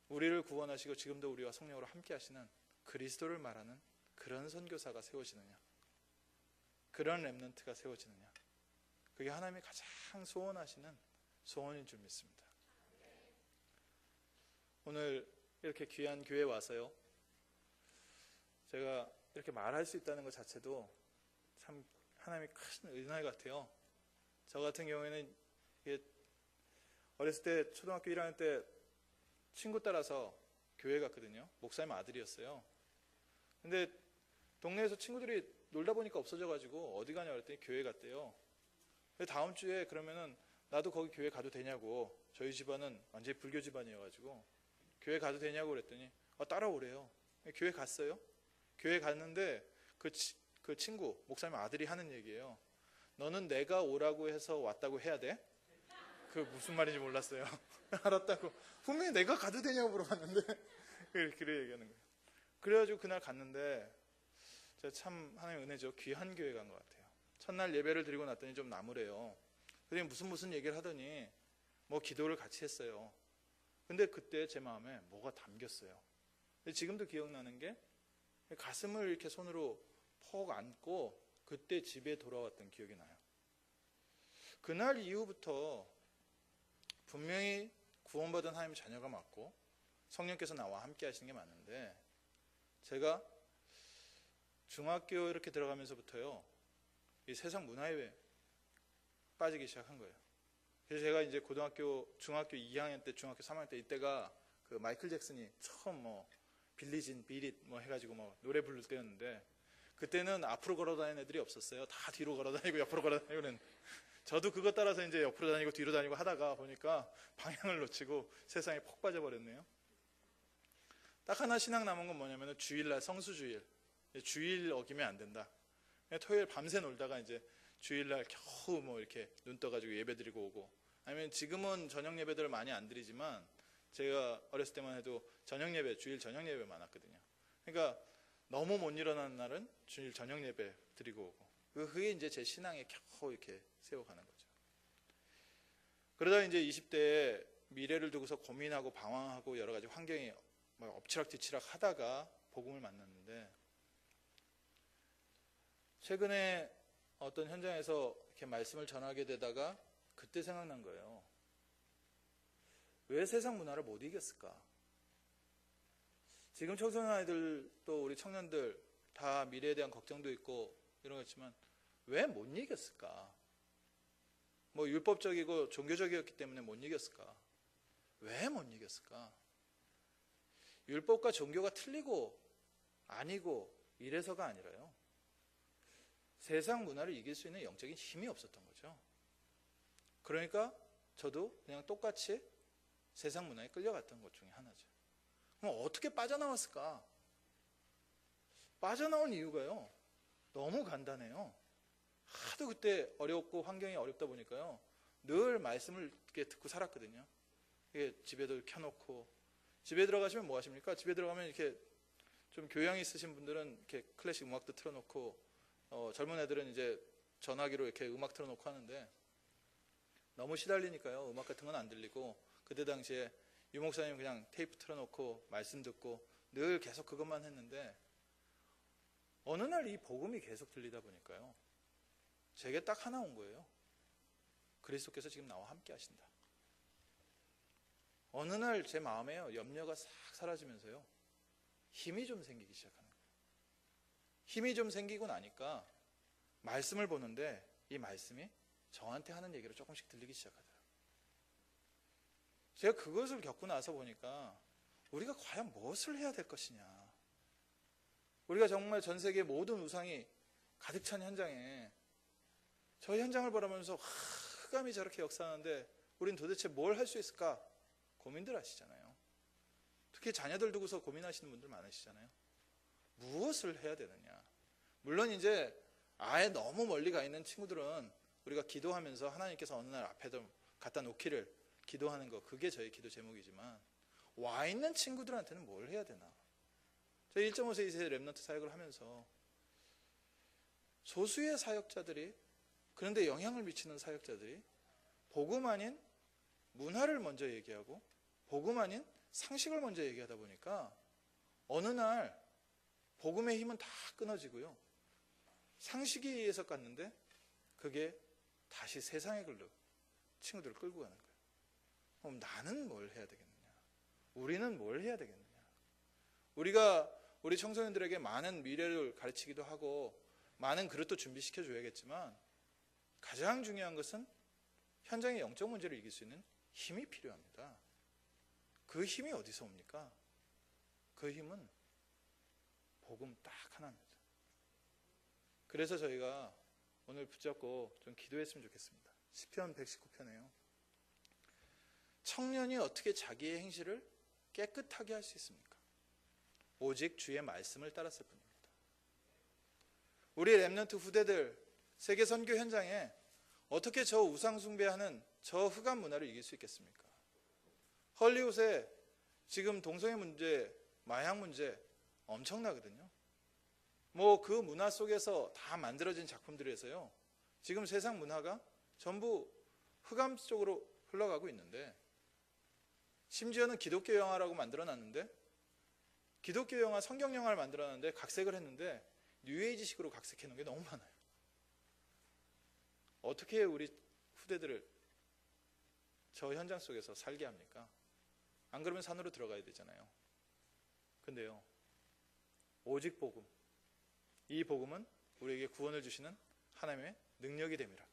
우리를 구원하시고 지금도 우리와 성령으로 함께 하시는 그리스도를 말하는 그런 선교사가 세워지느냐, 그런 렘넌트가 세워지느냐, 그게 하나님이 가장 소원하시는 소원인 줄 믿습니다. 오늘 이렇게 귀한 교회에 와서요, 제가 이렇게 말할 수 있다는 것 자체도 참 하나님의 큰 은혜 같아요. 저 같은 경우에는 이게 어렸을 때 초등학교 1학년 때 친구 따라서 교회 갔거든요. 목사님 아들이었어요. 근데 동네에서 친구들이 놀다 보니까 없어져가지고 어디 가냐 그랬더니 교회 갔대요. 다음 주에 그러면은 나도 거기 교회 가도 되냐고, 저희 집안은 완전히 불교 집안이어가지고 교회 가도 되냐고 그랬더니 따라오래요. 교회 갔어요. 교회 갔는데 그 친구, 목사님 아들이 하는 얘기예요. 너는 내가 오라고 해서 왔다고 해야 돼? 그 무슨 말인지 몰랐어요. 알았다고. 분명히 내가 가도 되냐고 물어봤는데 그래 얘기하는 거예요. 그래가지고 그날 갔는데 제가 참 하나님의 은혜죠. 귀한 교회 간 것 같아요. 첫날 예배를 드리고 났더니 좀 나무래요. 그랬더니 무슨 얘기를 하더니 뭐 기도를 같이 했어요. 근데 그때 제 마음에 뭐가 담겼어요. 근데 지금도 기억나는 게 가슴을 이렇게 손으로 퍽 안고 그때 집에 돌아왔던 기억이 나요. 그날 이후부터 분명히 구원받은 하나님의 자녀가 맞고 성령께서 나와 함께 하시는 게 맞는데, 제가 중학교 이렇게 들어가면서부터요, 이 세상 문화에 빠지기 시작한 거예요. 그래서 제가 이제 중학교 2학년 때, 중학교 3학년 때, 이때가 그 마이클 잭슨이 처음 뭐 빌리진 비릿 뭐 해가지고 뭐 노래 부를 때였는데, 그때는 앞으로 걸어다니는 애들이 없었어요. 다 뒤로 걸어다니고 옆으로 걸어다니고 그랬는데, 저도 그것 따라서 이제 옆으로 다니고 뒤로 다니고 하다가 보니까 방향을 놓치고 세상에 폭 빠져버렸네요. 딱 하나 신앙 남은 건 뭐냐면 주일날 성수주일, 주일 어기면 안 된다. 토요일 밤새 놀다가 이제 주일날 겨우 뭐 이렇게 눈 떠가지고 예배 드리고 오고, 아니면 지금은 저녁 예배들을 많이 안 드리지만 제가 어렸을 때만 해도 저녁 예배, 주일 저녁 예배 많았거든요. 그러니까 너무 못 일어나는 날은 주일 저녁 예배 드리고 오고, 그게 이제 제 신앙에 겨우 이렇게 세워가는 거죠. 그러다 이제 20대에 미래를 두고서 고민하고 방황하고 여러 가지 환경이 막 엎치락뒤치락 하다가 복음을 만났는데, 최근에 어떤 현장에서 이렇게 말씀을 전하게 되다가 그때 생각난 거예요. 왜 세상 문화를 못 이겼을까? 지금 청소년 아이들 또 우리 청년들 다 미래에 대한 걱정도 있고 이런 거 있지만 왜 못 이겼을까? 뭐 율법적이고 종교적이었기 때문에 못 이겼을까? 왜 못 이겼을까? 율법과 종교가 틀리고 아니고 이래서가 아니라요, 세상 문화를 이길 수 있는 영적인 힘이 없었던 거죠. 그러니까 저도 그냥 똑같이 세상 문화에 끌려갔던 것 중에 하나죠. 그럼 어떻게 빠져나왔을까? 빠져나온 이유가요, 너무 간단해요. 하도 그때 어렵고 환경이 어렵다 보니까요, 늘 말씀을 이렇게 듣고 살았거든요. 이게 집에도 켜놓고, 집에 들어가시면 뭐 하십니까? 집에 들어가면 이렇게 좀 교양이 있으신 분들은 이렇게 클래식 음악도 틀어놓고, 젊은 애들은 이제 전화기로 이렇게 음악 틀어놓고 하는데, 너무 시달리니까요, 음악 같은 건 안 들리고, 그때 당시에 유 목사님 그냥 테이프 틀어놓고 말씀 듣고 늘 계속 그것만 했는데, 어느 날 이 복음이 계속 들리다 보니까요, 제게 딱 하나 온 거예요. 그리스도께서 지금 나와 함께 하신다. 어느 날 제 마음에요, 염려가 싹 사라지면서요, 힘이 좀 생기기 시작하는 거예요. 힘이 좀 생기고 나니까 말씀을 보는데 이 말씀이 저한테 하는 얘기로 조금씩 들리기 시작하더라고요. 제가 그것을 겪고 나서 보니까 우리가 과연 무엇을 해야 될 것이냐. 우리가 정말 전 세계 모든 우상이 가득 찬 현장에 저 현장을 바라보면서 흑암이 저렇게 역사하는데 우린 도대체 뭘 할 수 있을까 고민들 하시잖아요. 특히 자녀들 두고서 고민하시는 분들 많으시잖아요. 무엇을 해야 되느냐. 물론 이제 아예 너무 멀리 가 있는 친구들은 우리가 기도하면서 하나님께서 어느 날 앞에 좀 갖다 놓기를 기도하는 거, 그게 저희 기도 제목이지만, 와 있는 친구들한테는 뭘 해야 되나. 저희 1.5세 2세 렘넌트 사역을 하면서 소수의 사역자들이, 그런데 영향을 미치는 사역자들이 복음 아닌 문화를 먼저 얘기하고 복음 아닌 상식을 먼저 얘기하다 보니까 어느 날 복음의 힘은 다 끊어지고요, 상식에 의해서 갔는데 그게 다시 세상의 글로 친구들을 끌고 가는 거예요. 그럼 나는 뭘 해야 되겠느냐? 우리는 뭘 해야 되겠느냐? 우리가 우리 청소년들에게 많은 미래를 가르치기도 하고 많은 그릇도 준비시켜 줘야겠지만, 가장 중요한 것은 현장의 영적 문제를 이길 수 있는 힘이 필요합니다. 그 힘이 어디서 옵니까? 그 힘은 복음 딱 하나입니다. 그래서 저희가 오늘 붙잡고 좀 기도했으면 좋겠습니다. 시편 119편에요. 청년이 어떻게 자기의 행실을 깨끗하게 할 수 있습니까? 오직 주의 말씀을 따랐을 뿐입니다. 우리 렘넌트 후대들 세계 선교 현장에 어떻게 저 우상 숭배하는 저 흑암 문화를 이길 수 있겠습니까? 헐리우드에 지금 동성애 문제, 마약 문제 엄청나거든요. 뭐 그 문화 속에서 다 만들어진 작품들에서요, 지금 세상 문화가 전부 흑암 쪽으로 흘러가고 있는데, 심지어는 기독교 영화라고 만들어놨는데, 기독교 영화, 성경 영화를 만들어놨는데 각색을 했는데 뉴에이지식으로 각색해 놓은 게 너무 많아요. 어떻게 우리 후대들을 저 현장 속에서 살게 합니까? 안 그러면 산으로 들어가야 되잖아요. 근데요, 오직 복음, 이 복음은 우리에게 구원을 주시는 하나님의 능력이 됨이라.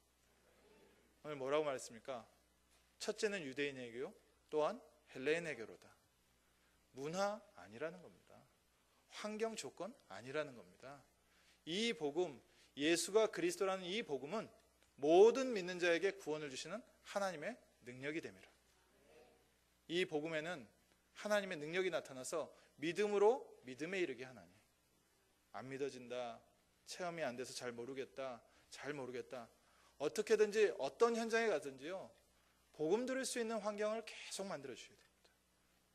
오늘 뭐라고 말했습니까? 첫째는 유대인에게요, 또한 헬레인에게로다. 문화 아니라는 겁니다. 환경 조건 아니라는 겁니다. 이 복음, 예수가 그리스도라는 이 복음은 모든 믿는 자에게 구원을 주시는 하나님의 능력이 됨이라. 이 복음에는 하나님의 능력이 나타나서 믿음으로 믿음에 이르게 하나니, 안 믿어진다, 체험이 안 돼서 잘 모르겠다. 어떻게든지 어떤 현장에 가든지요, 복음 들을 수 있는 환경을 계속 만들어 주셔야 됩니다.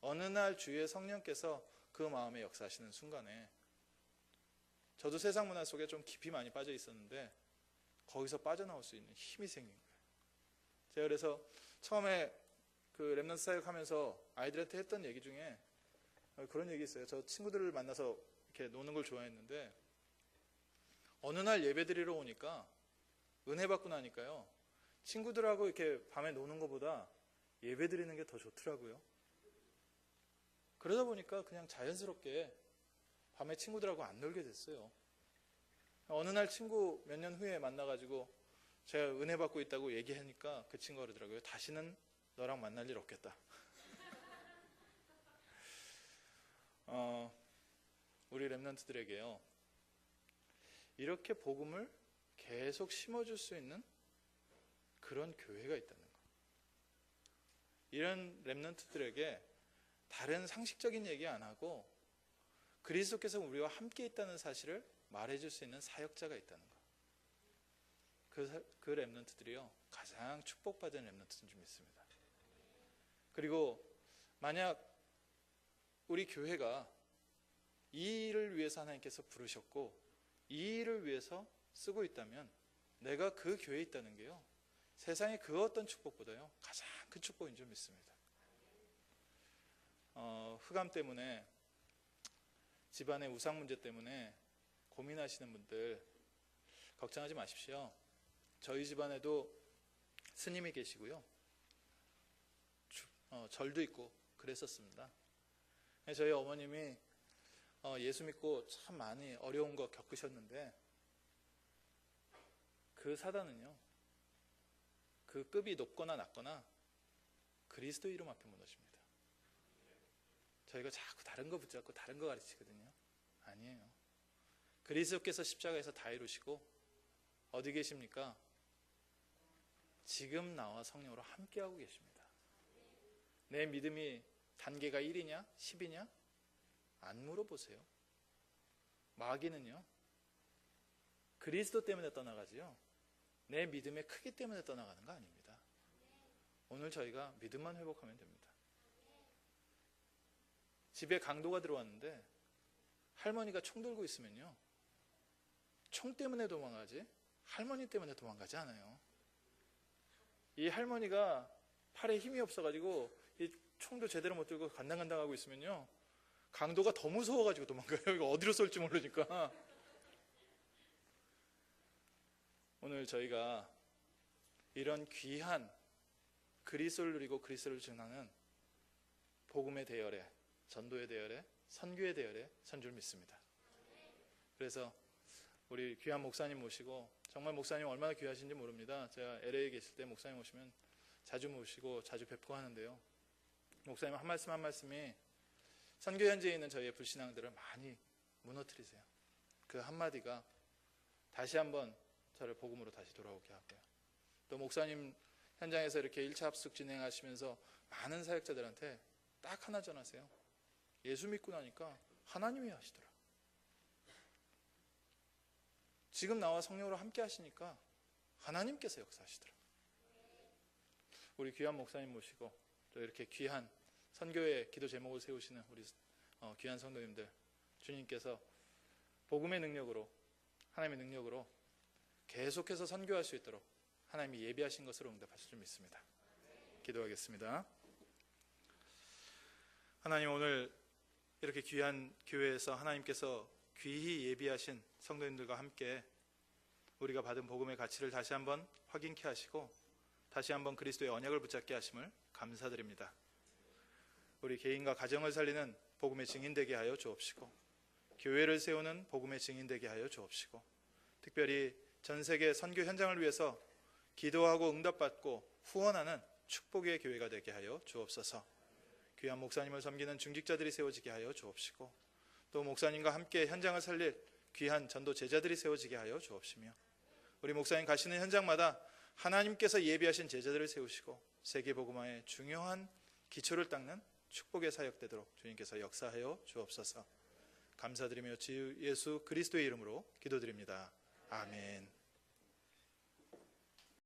어느 날 주의 성령께서 그 마음에 역사하시는 순간에, 저도 세상 문화 속에 좀 깊이 많이 빠져 있었는데 거기서 빠져나올 수 있는 힘이 생긴 거예요. 제가 그래서 처음에 그 렘넌트 사역하면서 아이들한테 했던 얘기 중에 그런 얘기 있어요. 저 친구들을 만나서 이렇게 노는 걸 좋아했는데, 어느 날 예배 드리러 오니까, 은혜 받고 나니까요, 친구들하고 이렇게 밤에 노는 것보다 예배 드리는 게 더 좋더라고요. 그러다 보니까 그냥 자연스럽게 밤에 친구들하고 안 놀게 됐어요. 어느 날 친구 몇 년 후에 만나가지고 제가 은혜 받고 있다고 얘기하니까 그 친구가 그러더라고요. 다시는 너랑 만날 일 없겠다. 우리 렘넌트들에게요, 이렇게 복음을 계속 심어줄 수 있는 그런 교회가 있다는 거. 이런 렘넌트들에게 다른 상식적인 얘기 안 하고 그리스도께서 우리와 함께 있다는 사실을 말해줄 수 있는 사역자가 있다는 거. 그 렘넌트들이요, 가장 축복받은 렘넌트인 줄 믿습니다. 그리고 만약 우리 교회가 이 일을 위해서 하나님께서 부르셨고 이 일을 위해서 쓰고 있다면, 내가 그 교회에 있다는 게요, 세상의 그 어떤 축복보다요 가장 큰 축복인 줄 믿습니다. 흑암 때문에, 집안의 우상 문제 때문에 고민하시는 분들 걱정하지 마십시오. 저희 집안에도 스님이 계시고요, 절도 있고 그랬었습니다. 저희 어머님이 예수 믿고 참 많이 어려운 거 겪으셨는데, 그 사단은요, 그 급이 높거나 낮거나 그리스도 이름 앞에 무너집니다. 저희가 자꾸 다른 거 붙잡고 다른 거 가르치거든요. 아니에요. 그리스도께서 십자가에서 다 이루시고 어디 계십니까? 지금 나와 성령으로 함께하고 계십니다. 내 믿음이 단계가 1이냐 10이냐 안 물어보세요. 마귀는요, 그리스도 때문에 떠나가지요, 내 믿음의 크기 때문에 떠나가는 거 아닙니다. 오늘 저희가 믿음만 회복하면 됩니다. 집에 강도가 들어왔는데 할머니가 총 들고 있으면요, 총 때문에 도망가지 할머니 때문에 도망가지 않아요. 이 할머니가 팔에 힘이 없어가지고 이 총도 제대로 못 들고 간당간당하고 있으면요, 강도가 더 무서워가지고 도망가요. 이거 어디로 쏠지 모르니까. 오늘 저희가 이런 귀한 그리스도를 누리고 그리스도를 증하는 복음의 대열에, 전도의 대열에, 선교의 대열에 선 줄 믿습니다. 그래서 우리 귀한 목사님 모시고, 정말 목사님 얼마나 귀하신지 모릅니다. 제가 LA에 계실 때 목사님 오시면 자주 모시고 자주 뵙고 하는데요, 목사님 한 말씀 한 말씀이 선교 현지에 있는 저희의 불신앙들을 많이 무너뜨리세요. 그 한마디가 다시 한번 저를 복음으로 다시 돌아오게 하고요, 또 목사님 현장에서 이렇게 1차 합숙 진행하시면서 많은 사역자들한테 딱 하나 전하세요. 예수 믿고 나니까 하나님이 하시더라. 지금 나와 성령으로 함께 하시니까 하나님께서 역사하시더라. 우리 귀한 목사님 모시고 또 이렇게 귀한 선교의 기도 제목을 세우시는 우리 귀한 성도님들, 주님께서 복음의 능력으로, 하나님의 능력으로 계속해서 선교할 수 있도록 하나님이 예비하신 것으로 응답하실 줄 믿습니다. 기도하겠습니다. 하나님, 오늘 이렇게 귀한 교회에서 하나님께서 귀히 예비하신 성도님들과 함께 우리가 받은 복음의 가치를 다시 한번 확인케 하시고 다시 한번 그리스도의 언약을 붙잡게 하심을 감사드립니다. 우리 개인과 가정을 살리는 복음의 증인되게 하여 주옵시고, 교회를 세우는 복음의 증인되게 하여 주옵시고, 특별히 전 세계 선교 현장을 위해서 기도하고 응답받고 후원하는 축복의 교회가 되게 하여 주옵소서. 귀한 목사님을 섬기는 중직자들이 세워지게 하여 주옵시고, 또 목사님과 함께 현장을 살릴 귀한 전도 제자들이 세워지게 하여 주옵시며, 우리 목사님 가시는 현장마다 하나님께서 예비하신 제자들을 세우시고 세계 복음화의 중요한 기초를 닦는 축복의 사역되도록 주님께서 역사하여 주옵소서. 감사드리며 주 예수 그리스도의 이름으로 기도드립니다. 아멘.